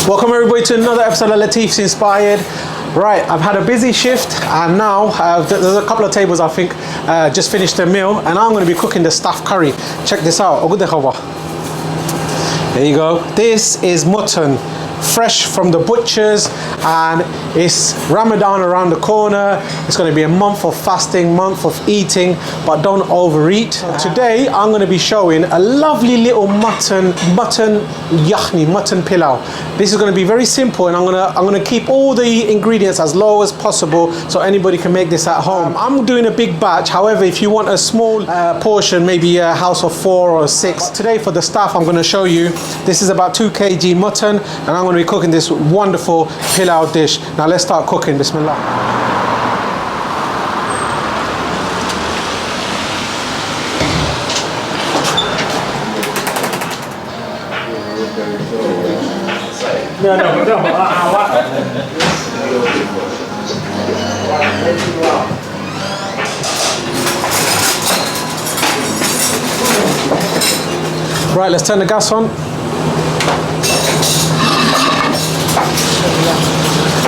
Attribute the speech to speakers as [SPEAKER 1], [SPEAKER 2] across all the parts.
[SPEAKER 1] Welcome everybody to another episode of Latif's Inspired. Right, I've had a busy shift and now there's a couple of tables I think just finished their meal and I'm going to be cooking the stuffed curry. Check this out. There you go. This is mutton, fresh from the butchers, and it's Ramadan around the corner. It's going to be a month of fasting, month of eating, but don't overeat. Today I'm going to be showing a lovely little mutton pilau. This is going to be very simple, and I'm going to keep all the ingredients as low as possible so anybody can make this at home. I'm doing a big batch. However, if you want a small portion, maybe a house of 4 or 6. Today for the staff, I'm going to show you. This is about 2 kg mutton, and I'm going to be cooking this wonderful pilau dish. Now let's start cooking. Bismillah. Right, let's turn the gas on.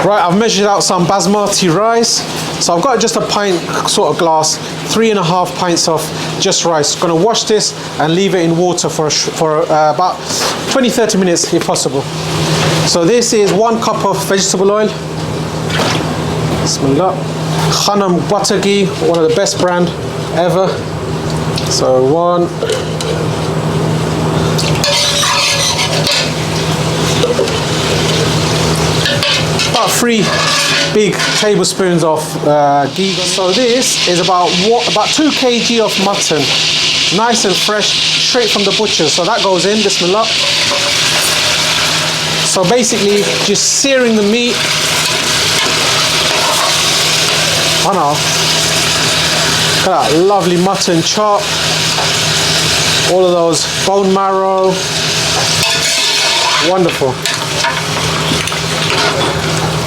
[SPEAKER 1] Right, I've measured out some basmati rice. So I've got just a pint sort of glass, 3.5 pints of just rice. Gonna wash this and leave it in water for about 20-30 minutes if possible. So this is 1 cup of vegetable oil. Bismillah. Khanam butter ghee, one of the best brand ever. So 1. About 3 big tablespoons of ghee. So this is about 2 kg of mutton, nice and fresh, straight from the butcher. So that goes in. Bismillah. So basically, just searing the meat. Oh no! Look at that lovely mutton chop. All of those bone marrow. Wonderful.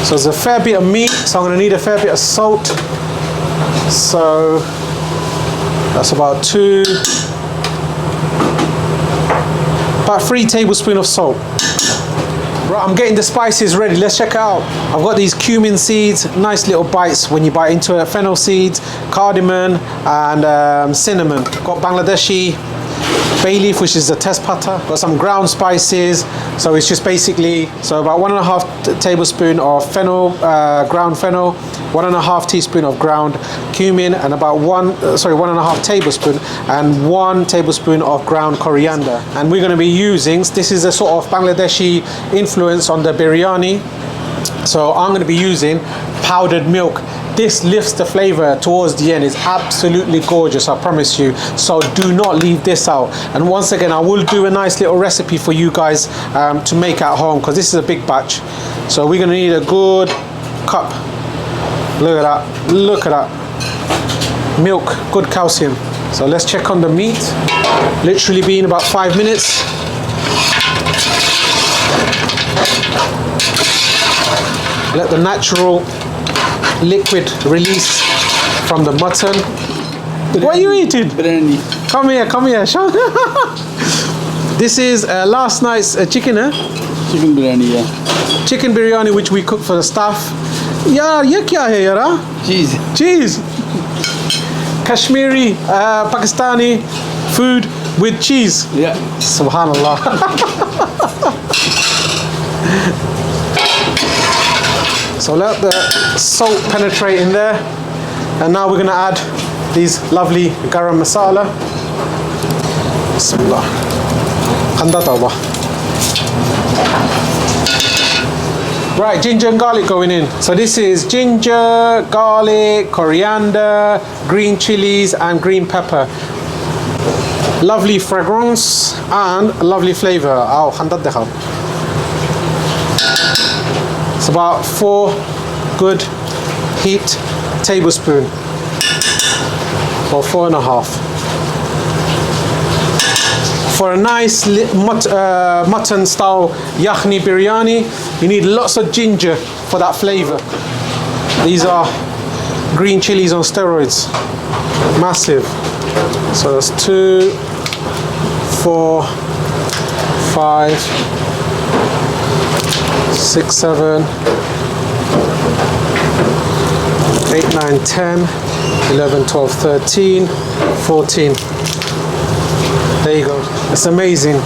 [SPEAKER 1] So there's a fair bit of meat, so I'm going to need a fair bit of salt. So that's about 3 tablespoons of salt. Right, I'm getting the spices ready. Let's check it out. I've got these cumin seeds, nice little bites when you bite into it. Fennel seeds, cardamom, and cinnamon. Got Bangladeshi bay leaf, which is the tezpata. Got some ground spices. So it's just basically, so about 1.5 tablespoon of fennel, ground fennel, 1.5 teaspoon of ground cumin, and about 1.5 tablespoon and 1 tablespoon of ground coriander. And we're going to be using, this is a sort of Bangladeshi influence on the biryani. So I'm going to be using powdered milk. This lifts the flavor towards the end. It's absolutely gorgeous, I promise you. So do not leave this out. And once again, I will do a nice little recipe for you guys to make at home, because this is a big batch. So we're going to need a good cup. Look at that. Look at that. Milk, good calcium. So let's check on the meat. Literally been about 5 minutes. Let the natural liquid release from the mutton. What are you eating?
[SPEAKER 2] Biryani.
[SPEAKER 1] Come here, come here. This is last night's chicken, eh?
[SPEAKER 2] Chicken biryani, yeah.
[SPEAKER 1] Chicken biryani, which we cooked for the staff. Yaar, ye kya hai yara?
[SPEAKER 2] Cheese.
[SPEAKER 1] Cheese. Kashmiri, Pakistani food with cheese.
[SPEAKER 2] Yeah.
[SPEAKER 1] Subhanallah. So let the salt penetrate in there, and now we're going to add these lovely garam masala. Bismillah. Right, ginger and garlic going in. So this is ginger, garlic, coriander, green chilies, and green pepper. Lovely fragrance and lovely flavor. It's about 4 good heat tablespoon, or 4.5. For a nice mutton style yakhni biryani, you need lots of ginger for that flavor. These are green chilies on steroids. Massive. So that's 2, 4, 5, 6, 7, 8, 9, 10, 11, 12, 13, 14. There you go. It's amazing.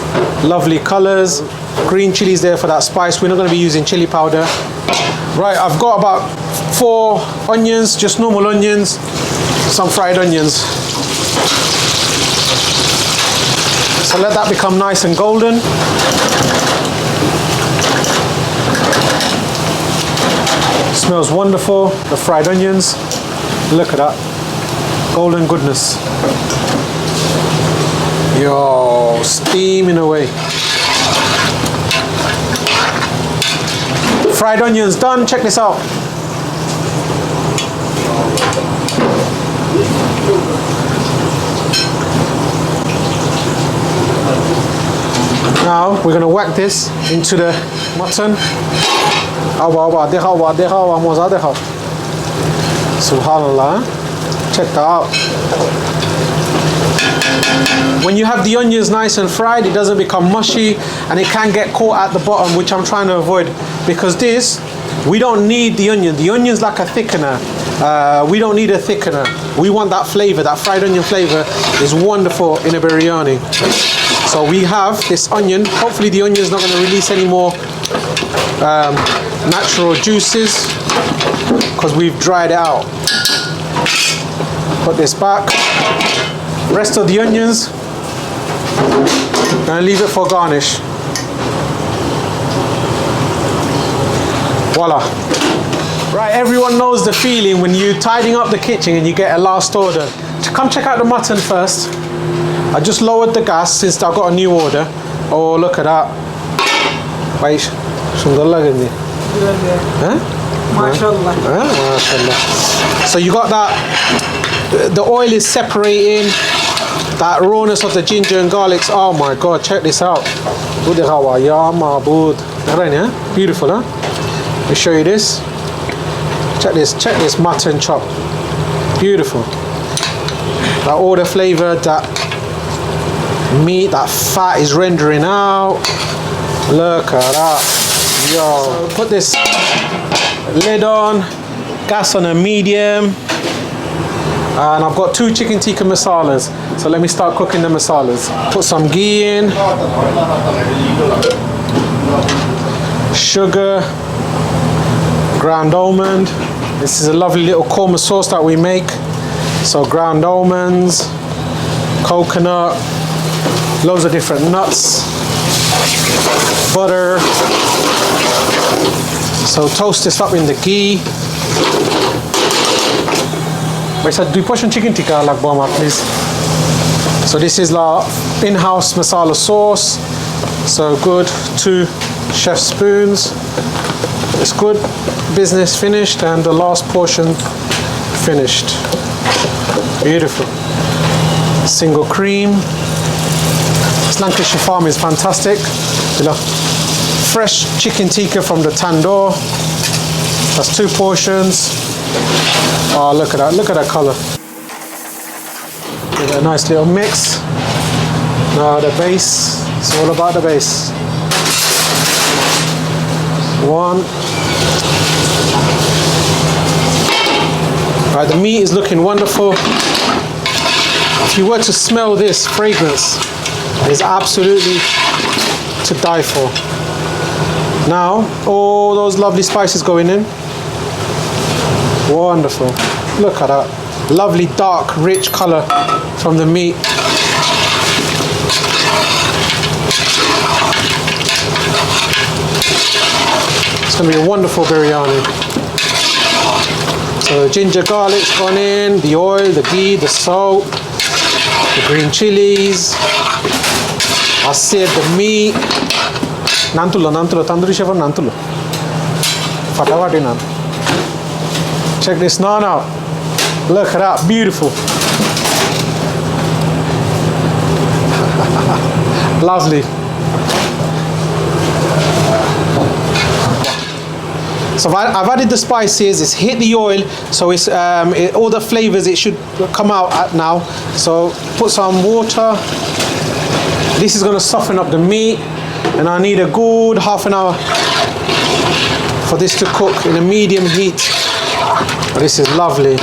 [SPEAKER 1] Lovely colors. Green chilies there for that spice. We're not going to be using chili powder. Right, I've got about 4 onions, just normal onions, some fried onions. So let that become nice and golden. Smells wonderful, the fried onions. Look at that, golden goodness. Yo, steaming away. Fried onions done, check this out. Now we're going to whack this into the mutton. Subhanallah. Check that out. When you have the onions nice and fried, it doesn't become mushy and it can get caught at the bottom, which I'm trying to avoid, because this, we don't need the onion. The onion's like a thickener. We don't need a thickener. We want that flavor. That fried onion flavor is wonderful in a biryani. So we have this onion. Hopefully the onion is not going to release any more natural juices because we've dried it out. Put this back. Rest of the onions, gonna leave it for garnish. Voila. Right, everyone knows the feeling when you're tidying up the kitchen and you get a last order. Come check out the mutton first. I just lowered the gas since I've got a new order. Oh, look at that. Wait, huh?
[SPEAKER 2] MashaAllah.
[SPEAKER 1] MashaAllah. So you got that, the oil is separating, that rawness of the ginger and garlics. Oh my God, check this out. Beautiful, huh? Let me show you this. Check this mutton chop. Beautiful. That all the flavor, that meat, that fat is rendering out. Look at that. Yo, put this lid on, gas on a medium, and I've got 2 chicken tikka masalas. So let me start cooking the masalas. Put some ghee in, sugar, ground almond. This is a lovely little korma sauce that we make. So ground almonds, coconut, loads of different nuts, butter. So toast this up in the ghee. Do you push on chicken tikka like Boma, please? So this is our in-house masala sauce. So good, 2 chef spoons. It's good. Business finished and the last portion finished. Beautiful. Single cream. This Lancashire farm is fantastic. Fresh chicken tikka from the tandoor. That's 2 portions. Oh, look at that! Look at that color. Give it a nice little mix. Now the base. It's all about the base. 1. Right, the meat is looking wonderful. If you were to smell this fragrance, it's absolutely to die for. Now, all those lovely spices going in. Wonderful. Look at that. Lovely dark, rich color from the meat. It's going to be a wonderful biryani. So the ginger garlic's gone in, the oil, the ghee, the salt, the green chilies. I seared the meat. Nantulo, tandoori chef nantulo. Fatawati nan. Check this naan out. Look at that, beautiful. Lovely. So I've added the spices, it's hit the oil, so it's all the flavors, it should come out at now. So put some water. This is going to soften up the meat, and I need a good half an hour for this to cook in a medium heat. This is lovely.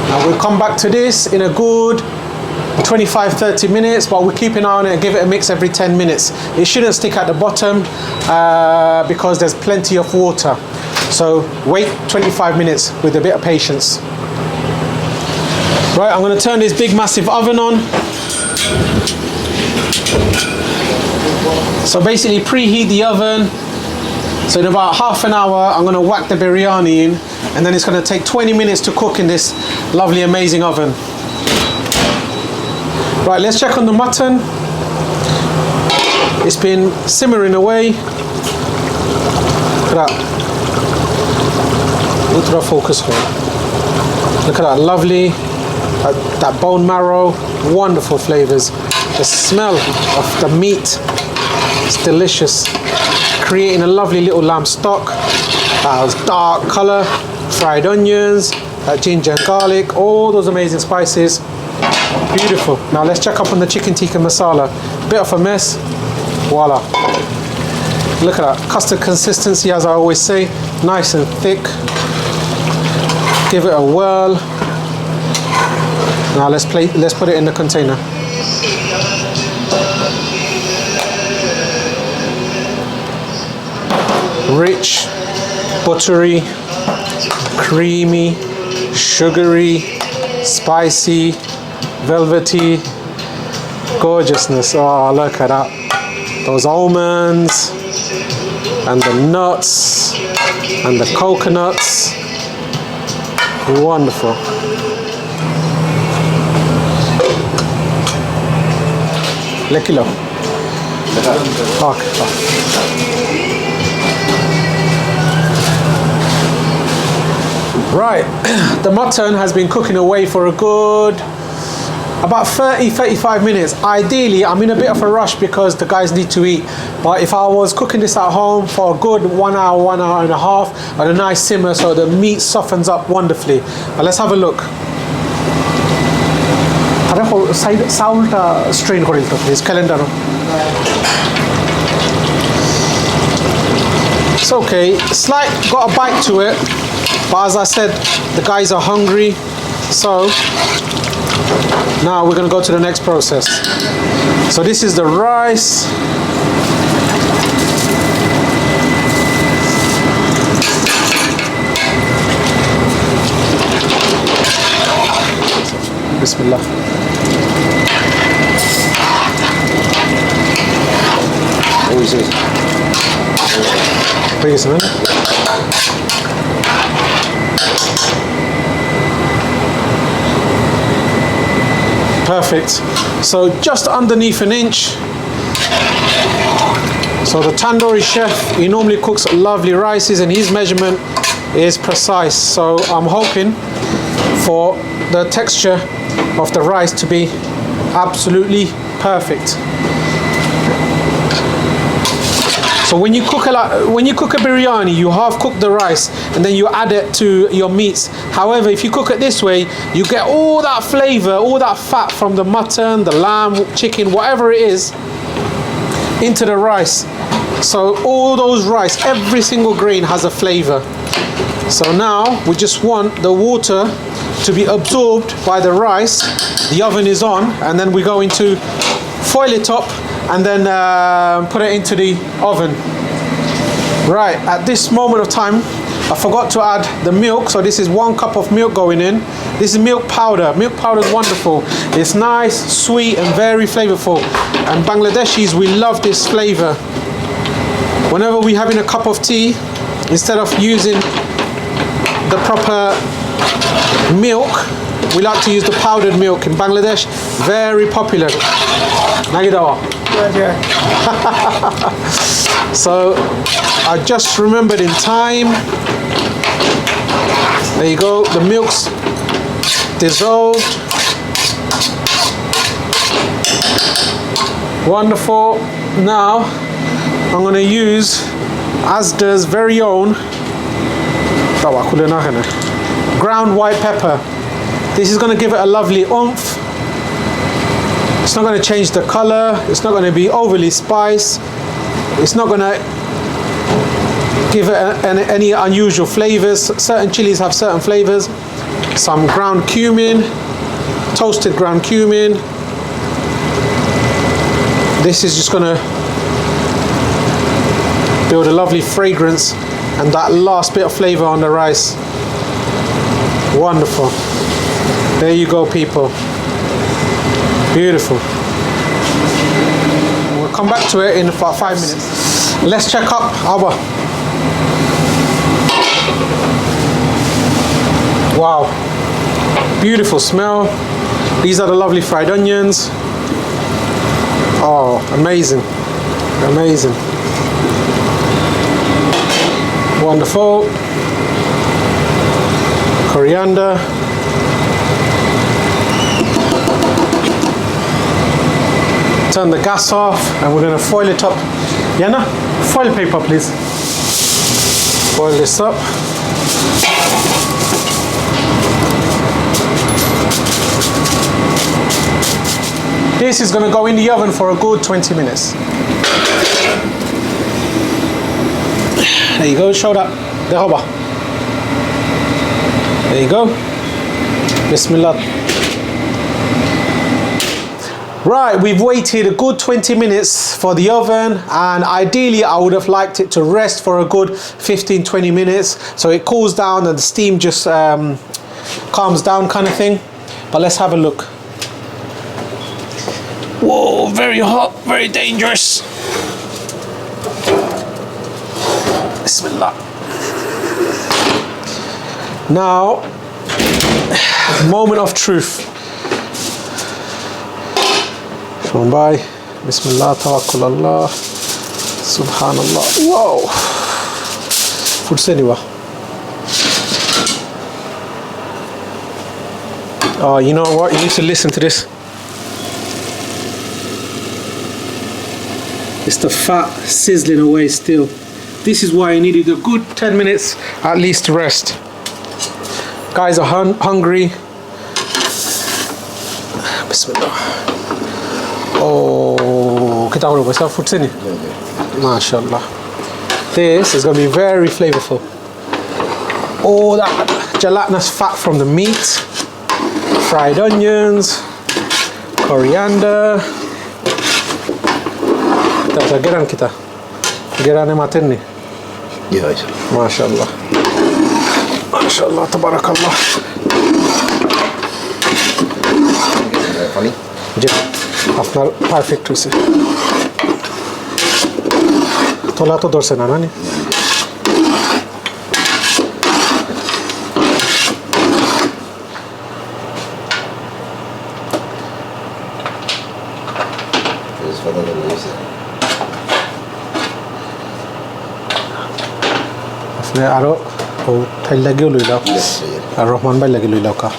[SPEAKER 1] Now we'll come back to this in a good 25-30 minutes, but we'll keep an eye on it and give it a mix every 10 minutes. It shouldn't stick at the bottom because there's plenty of water. So wait 25 minutes with a bit of patience. Right, I'm going to turn this big massive oven on. So basically preheat the oven. So in about half an hour, I'm going to whack the biryani in, and then it's going to take 20 minutes to cook in this lovely, amazing oven. Right, let's check on the mutton. It's been simmering away. Look at that. Ultra focus hold. Look at that, lovely. That bone marrow, wonderful flavors. The smell of the meat is delicious. Creating a lovely little lamb stock. That was dark color, fried onions, that ginger and garlic, all those amazing spices. Beautiful. Now let's check up on the chicken tikka masala. Bit of a mess. Voila. Look at that. Custard consistency, as I always say. Nice and thick. Give it a whirl. Now let's put it in the container. Rich, buttery, creamy, sugary, spicy, velvety, gorgeousness. Oh, look at that. Those almonds and the nuts and the coconuts. Wonderful. Le kilo. Okay. Right, the mutton has been cooking away for a good about 30-35 minutes. Ideally, I'm in a bit of a rush because the guys need to eat. But if I was cooking this at home for a good 1 hour, 1 hour and a half, at a nice simmer so the meat softens up wonderfully. Now let's have a look. Salt strain please, calendar. It's okay. Slight got a bite to it, but as I said, the guys are hungry, so now we're going to go to the next process. So this is the rice. Bismillah. What is it? Bring it in. Perfect. So just underneath an inch. So the tandoori chef, he normally cooks lovely rices and his measurement is precise. So I'm hoping for the texture of the rice to be absolutely perfect. So when you cook a biryani, you half cook the rice and then you add it to your meats. However, if you cook it this way, you get all that flavor, all that fat from the mutton, the lamb, chicken, whatever it is, into the rice. So all those rice, every single grain has a flavor. So now we just want the water to be absorbed by the rice. The oven is on, and then we're going to foil it up and then put it into the oven. Right, at this moment of time, I forgot to add the milk. So this is 1 cup of milk going in. This is milk powder. Milk powder is wonderful. It's nice, sweet, and very flavorful. And Bangladeshis, we love this flavor. Whenever we're having a cup of tea, instead of using the proper milk, we like to use the powdered milk in Bangladesh. Very popular. So I just remembered in time. There you go. The milk's dissolved. Wonderful. Now I'm going to use Asda's very own ground white pepper. This is going to give it a lovely oomph. It's not going to change the color. It's not going to be overly spiced. It's not going to give it any unusual flavors. Certain chilies have certain flavors. Some ground cumin, toasted ground cumin. This is just gonna build a lovely fragrance and that last bit of flavor on the rice. Wonderful. There you go, people. Beautiful. We'll come back to it in about 5 minutes. Let's check up our. Wow. Beautiful smell. These are the lovely fried onions. Oh, amazing. Amazing. Wonderful. Coriander. Turn the gas off and we're going to foil it up. Yana, foil paper please. Foil this up. This is going to go in the oven for a good 20 minutes. There you go, show that. There you go. Bismillah. Right, we've waited a good 20 minutes for the oven, and ideally I would have liked it to rest for a good 15-20 minutes so it cools down and the steam just calms down kind of thing. But let's have a look. Whoa, very hot, very dangerous. Bismillah. Now, moment of truth. By Bismillah, Tawakkul Allah, Subhanallah. Whoa! Food anyway. Oh, you know what? You need to listen to this. It's the fat sizzling away still. This is why I needed a good 10 minutes at least to rest. Guys are hungry. Bismillah. Oh, kita tahu pasal food sini. MashaAllah. This is going to be very flavorful. Oh, that gelatinous fat from the meat, fried onions, coriander. Kita geran kita. Geran maten ni.
[SPEAKER 2] Ya,
[SPEAKER 1] MashaAllah. MashaAllah, tabarakallah.
[SPEAKER 2] Funny.
[SPEAKER 1] আপনার perfect হয়েছে তোলা তো ধরছে না নানি আপনি আরো ঠাইল লাগিও লই লাও আর রহমান ভাই লাগি লই লাও কা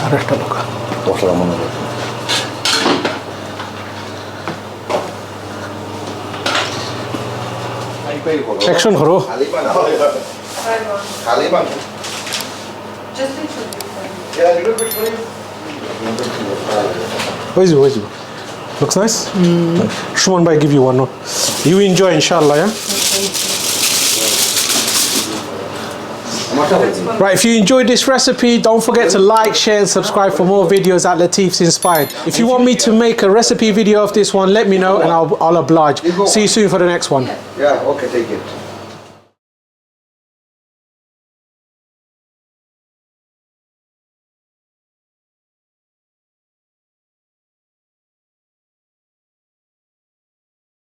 [SPEAKER 1] আরেকটা লোকা
[SPEAKER 2] মশলা মনে হয়
[SPEAKER 1] সেকশন করো
[SPEAKER 2] খালিবান
[SPEAKER 1] Where's you? Looks nice? Shuman bhai, give you one. No? You enjoy, inshallah, yeah? Right, if you enjoyed this recipe, don't forget to like, share and subscribe for more videos at Latif's Inspired. If you want me to make a recipe video of this one, let me know and I'll oblige. See you soon for the next one.
[SPEAKER 2] Yeah, okay, take it.